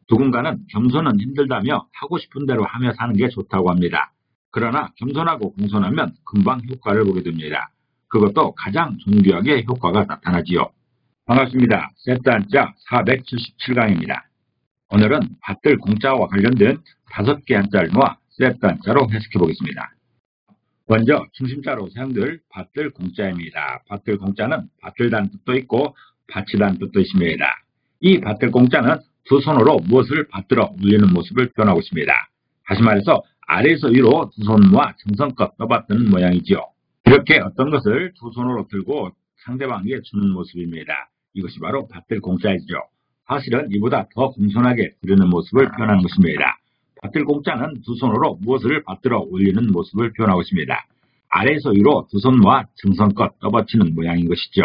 누군가는 겸손은 힘들다며 하고 싶은 대로 하며 사는 게 좋다고 합니다. 그러나 겸손하고 공손하면 금방 효과를 보게 됩니다. 그것도 가장 존귀하게 효과가 나타나지요. 반갑습니다. 세트 한자 477강입니다. 오늘은 받들 공자와 관련된 5개 한자를 모아 세트 한자로 해석해 보겠습니다. 먼저 중심자로 사용될 받들 공자입니다. 받들 공자는 받들다는 뜻도 있고 받치다는 뜻도 있습니다. 이 받들 공자는 두 손으로 무엇을 받들어 올리는 모습을 표현하고 있습니다. 다시 말해서 아래에서 위로 두 손 모아 정성껏 떠받드는 모양이지요. 이렇게 어떤 것을 두 손으로 들고 상대방에게 주는 모습입니다. 이것이 바로 받들 공자이죠. 사실은 이보다 더 공손하게 드리는 모습을 표현하는 것입니다. 받들 공자는 두 손으로 무엇을 받들어 올리는 모습을 표현하고 있습니다. 아래에서 위로 두 손 모아 정성껏 떠받치는 모양인 것이죠.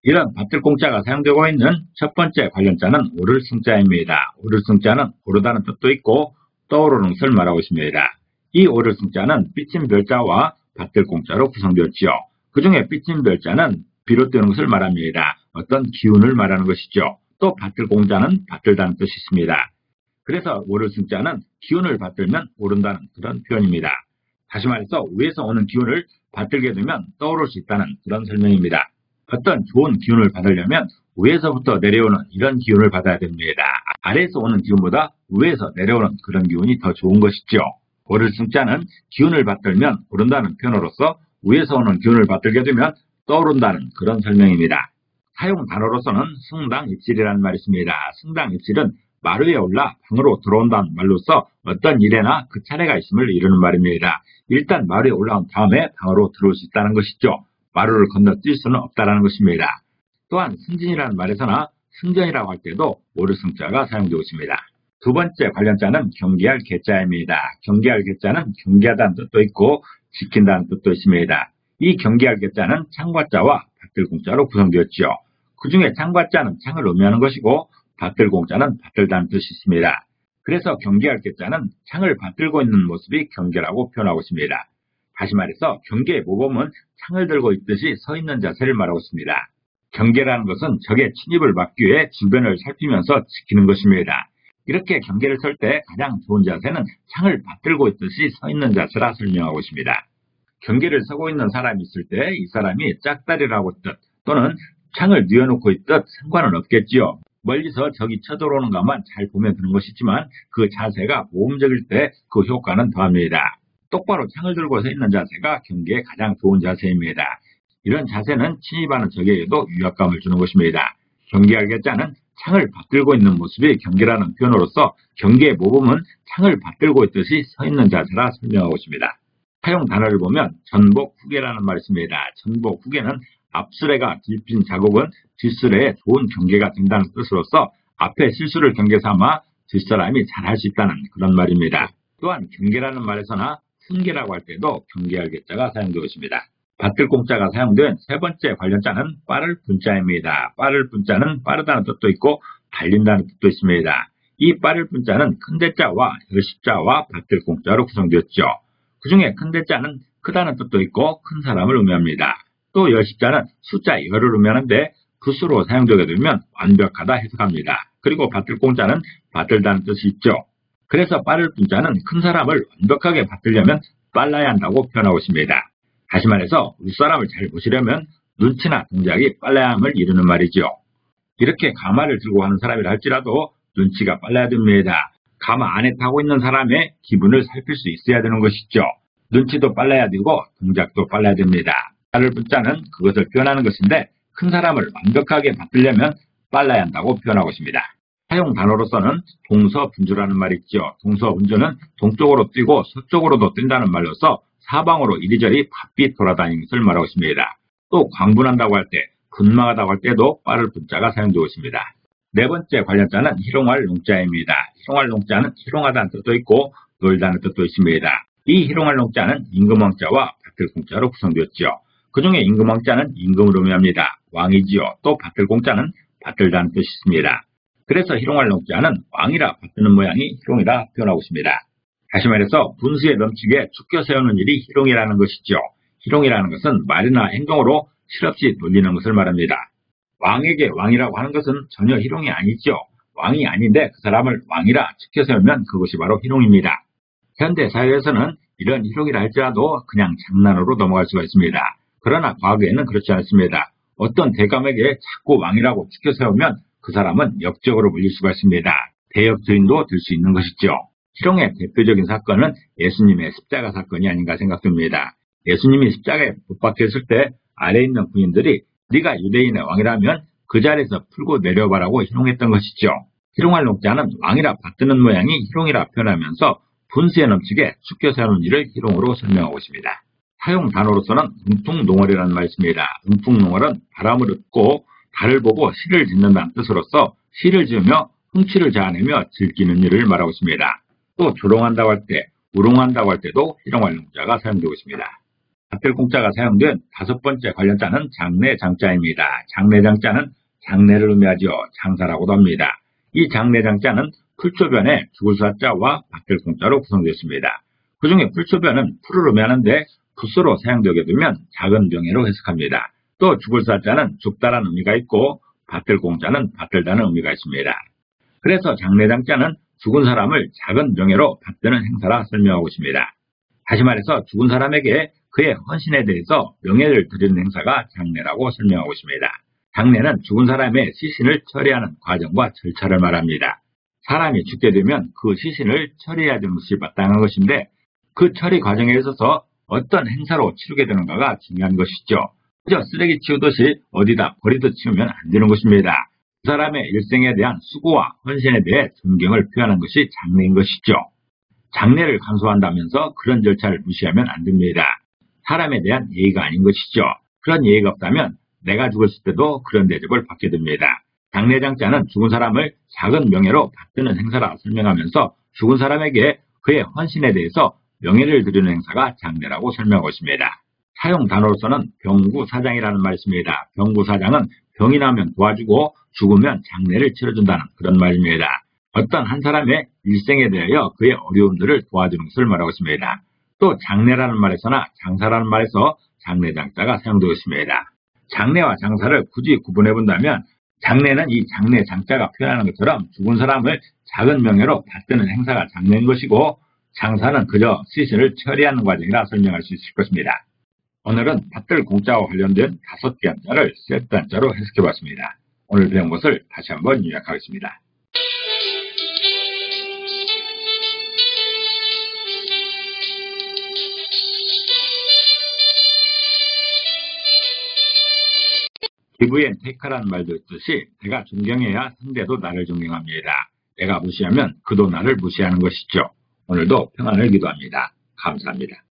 이런 받들 공자가 사용되고 있는 첫 번째 관련자는 오를 승자입니다. 오를 승자는 오르다는 뜻도 있고 떠오르는 것을 말하고 있습니다. 이 오를 승자는 삐친 별자와 받들 공자로 구성되었지요. 그 중에 삐친 별자는 비롯되는 것을 말합니다. 어떤 기운을 말하는 것이죠. 또 받들 공자는 받들다는 뜻이 있습니다. 그래서 오를 승자는 기운을 받들면 오른다는 그런 표현입니다. 다시 말해서 위에서 오는 기운을 받들게 되면 떠오를 수 있다는 그런 설명입니다. 어떤 좋은 기운을 받으려면 위에서부터 내려오는 이런 기운을 받아야 됩니다. 아래에서 오는 기운보다 위에서 내려오는 그런 기운이 더 좋은 것이죠. 오를 승자는 기운을 받들면 오른다는 표현으로서 위에서 오는 기운을 받들게 되면 떠오른다는 그런 설명입니다. 사용 단어로서는 승당입실이라는 말이 있습니다. 승당입실은 말 위에 올라 방으로 들어온다는 말로서 어떤 일에나 그 차례가 있음을 이루는 말입니다. 일단 말 위에 올라온 다음에 방으로 들어올 수 있다는 것이죠. 마루를 건너뛸 수는 없다는 것입니다. 또한 승진이라는 말에서나 승전이라고 할 때도 오를 승자가 사용되고 있습니다. 두 번째 관련자는 경계할 계자입니다. 경계할 계자는 경계하다는 뜻도 있고 지킨다는 뜻도 있습니다. 이 경계할 계자는 창과자와 받들 공자로 구성되었지요. 그 중에 창과자는 창을 의미하는 것이고 받들 공자는 받들다는 뜻이 있습니다. 그래서 경계할 계자는 창을 받들고 있는 모습이 경계라고 표현하고 있습니다. 다시 말해서 경계의 모범은 창을 들고 있듯이 서 있는 자세를 말하고 있습니다. 경계라는 것은 적의 침입을 막기 위해 주변을 살피면서 지키는 것입니다. 이렇게 경계를 설 때 가장 좋은 자세는 창을 받들고 있듯이 서 있는 자세라 설명하고 있습니다. 경계를 서고 있는 사람이 있을 때 이 사람이 짝다리라고 뜻 또는 창을 뉘어놓고 있듯 상관은 없겠지요. 멀리서 적이 쳐들어오는 것만 잘 보면 되는 것이지만 그 자세가 모험적일 때 그 효과는 더합니다. 똑바로 창을 들고 서 있는 자세가 경계에 가장 좋은 자세입니다. 이런 자세는 침입하는 적에게도 위압감을 주는 것입니다. 경계할 계자는 창을 받들고 있는 모습이 경계라는 표현으로서 경계의 모범은 창을 받들고 있듯이 서 있는 자세라 설명하고 있습니다. 사용 단어를 보면 전복 후계라는 말이 있습니다. 전복 후계는 앞수레가 뒤핀 자국은 뒷수레에 좋은 경계가 된다는 뜻으로서 앞에 실수를 경계 삼아 뒷사람이 잘할 수 있다는 그런 말입니다. 또한 경계라는 말에서나 승계라고 할 때도 경계할 계자가 사용되고 있습니다. 받들 공자가 사용된 세 번째 관련자는 빠를 분자입니다. 빠를 분자는 빠르다는 뜻도 있고 달린다는 뜻도 있습니다. 이 빠를 분자는 큰 대자와 열십자와 받들 공자로 구성되었죠. 그 중에 큰 대자는 크다는 뜻도 있고 큰 사람을 의미합니다. 또 열십자는 숫자 열을 의미하는데 붓으로 사용되게 되면 완벽하다 해석합니다. 그리고 받들 공자는 받들다는 뜻이 있죠. 그래서 빠를 분자는 큰 사람을 완벽하게 받들려면 빨라야 한다고 표현하고 있습니다. 다시 말해서 윗사람을 잘 보시려면 눈치나 동작이 빨라야 함을 이루는 말이죠. 이렇게 가마를 들고 하는 사람이라 할지라도 눈치가 빨라야 됩니다. 가마 안에 타고 있는 사람의 기분을 살필 수 있어야 되는 것이죠. 눈치도 빨라야 되고 동작도 빨라야 됩니다. 빠를 분자는 그것을 표현하는 것인데 큰 사람을 완벽하게 받들려면 빨라야 한다고 표현하고 있습니다. 사용 단어로서는 동서분주라는 말이 있죠. 동서분주는 동쪽으로 뛰고 서쪽으로도 뛴다는 말로서 사방으로 이리저리 바삐 돌아다니는 것을 말하고 있습니다. 또 광분한다고 할 때, 분망하다고 할 때도 빠를 분자가 사용되고 있습니다. 네 번째 관련자는 희롱할 농자입니다. 희롱할 농자는 희롱하다는 뜻도 있고 놀다는 뜻도 있습니다. 이 희롱할 농자는 임금왕자와 받들 공자로 구성되었죠. 그 중에 임금왕자는 임금을 의미합니다. 왕이지요. 또 받들 공자는 받들다는 뜻이 있습니다. 그래서 희롱할 농자는 왕이라 받드는 모양이 희롱이라 표현하고 있습니다. 다시 말해서 분수에 넘치게 축겨 세우는 일이 희롱이라는 것이죠. 희롱이라는 것은 말이나 행동으로 실없이 놀리는 것을 말합니다. 왕에게 왕이라고 하는 것은 전혀 희롱이 아니죠. 왕이 아닌데 그 사람을 왕이라 치켜 세우면 그것이 바로 희롱입니다. 현대 사회에서는 이런 희롱이라 할지라도 그냥 장난으로 넘어갈 수가 있습니다. 그러나 과거에는 그렇지 않습니다. 어떤 대감에게 자꾸 왕이라고 치켜 세우면 그 사람은 역적으로 물릴 수가 있습니다. 대역죄인도 될 수 있는 것이죠. 희롱의 대표적인 사건은 예수님의 십자가 사건이 아닌가 생각됩니다. 예수님이 십자가에 못 박혔을 때 아래에 있는 군인들이 네가 유대인의 왕이라면 그 자리에서 풀고 내려봐라고 희롱했던 것이죠. 희롱할 농자는 왕이라 받드는 모양이 희롱이라 표현하면서 분수에 넘치게 치켜 세우는 일을 희롱으로 설명하고 있습니다. 사용 단어로서는 음풍농월이라는 말이 있습니다. 음풍농월은 바람을 얻고 달을 보고 시를 짓는다는 뜻으로서 시를 지으며 흥취를 자아내며 즐기는 일을 말하고 있습니다. 또 조롱한다고 할 때, 우롱한다고 할 때도 희롱할 농자가 사용되고 있습니다. 밭들공자가 사용된 5번째 관련 자는 장례장자입니다. 장례장자는 장례를 의미하죠. 장사라고도 합니다. 이 장례장자는 풀초변에 죽을사자와 밭들공자로 구성되었습니다. 그 중에 풀초변은 풀을 의미하는데 붓으로 사용되게 되면 작은 병해로 해석합니다. 또 죽을사자는 죽다라는 의미가 있고 밭들공자는 밭들다는 의미가 있습니다. 그래서 장례장자는 죽은 사람을 작은 명예로 받드는 행사라 설명하고 있습니다. 다시 말해서 죽은 사람에게 그의 헌신에 대해서 명예를 드리는 행사가 장례라고 설명하고 있습니다. 장례는 죽은 사람의 시신을 처리하는 과정과 절차를 말합니다. 사람이 죽게 되면 그 시신을 처리해야 되는 것이 마땅한 것인데 그 처리 과정에 있어서 어떤 행사로 치르게 되는가가 중요한 것이죠. 그저 쓰레기 치우듯이 어디다 버리듯 치우면 안 되는 것입니다. 그 사람의 일생에 대한 수고와 헌신에 대해 존경을 표현한 것이 장례인 것이죠. 장례를 간소한다면서 그런 절차를 무시하면 안 됩니다. 사람에 대한 예의가 아닌 것이죠. 그런 예의가 없다면 내가 죽었을 때도 그런 대접을 받게 됩니다. 장례장자는 죽은 사람을 작은 명예로 받드는 행사라 설명하면서 죽은 사람에게 그의 헌신에 대해서 명예를 드리는 행사가 장례라고 설명하고 있습니다. 사용 단어로서는 병구사장이라는 말이 있습니다. 병구사장은 병이 나면 도와주고 죽으면 장례를 치러준다는 그런 말입니다. 어떤 한 사람의 일생에 대하여 그의 어려움들을 도와주는 것을 말하고 있습니다. 또 장례라는 말에서나 장사라는 말에서 장례장자가 사용되고 있습니다. 장례와 장사를 굳이 구분해 본다면 장례는 이 장례 장자가 표현하는 것처럼 죽은 사람을 작은 명예로 받드는 행사가 장례인 것이고 장사는 그저 시신을 처리하는 과정이라 설명할 수 있을 것입니다. 오늘은 밭들 공자와 관련된 5개 한자를 세트 한자로 해석해 봤습니다. 오늘 배운 것을 다시 한번 요약하겠습니다. 기브앤 테이크라는 말도 있듯이 내가 존경해야 상대도 나를 존경합니다. 내가 무시하면 그도 나를 무시하는 것이죠. 오늘도 평안을 기도합니다. 감사합니다.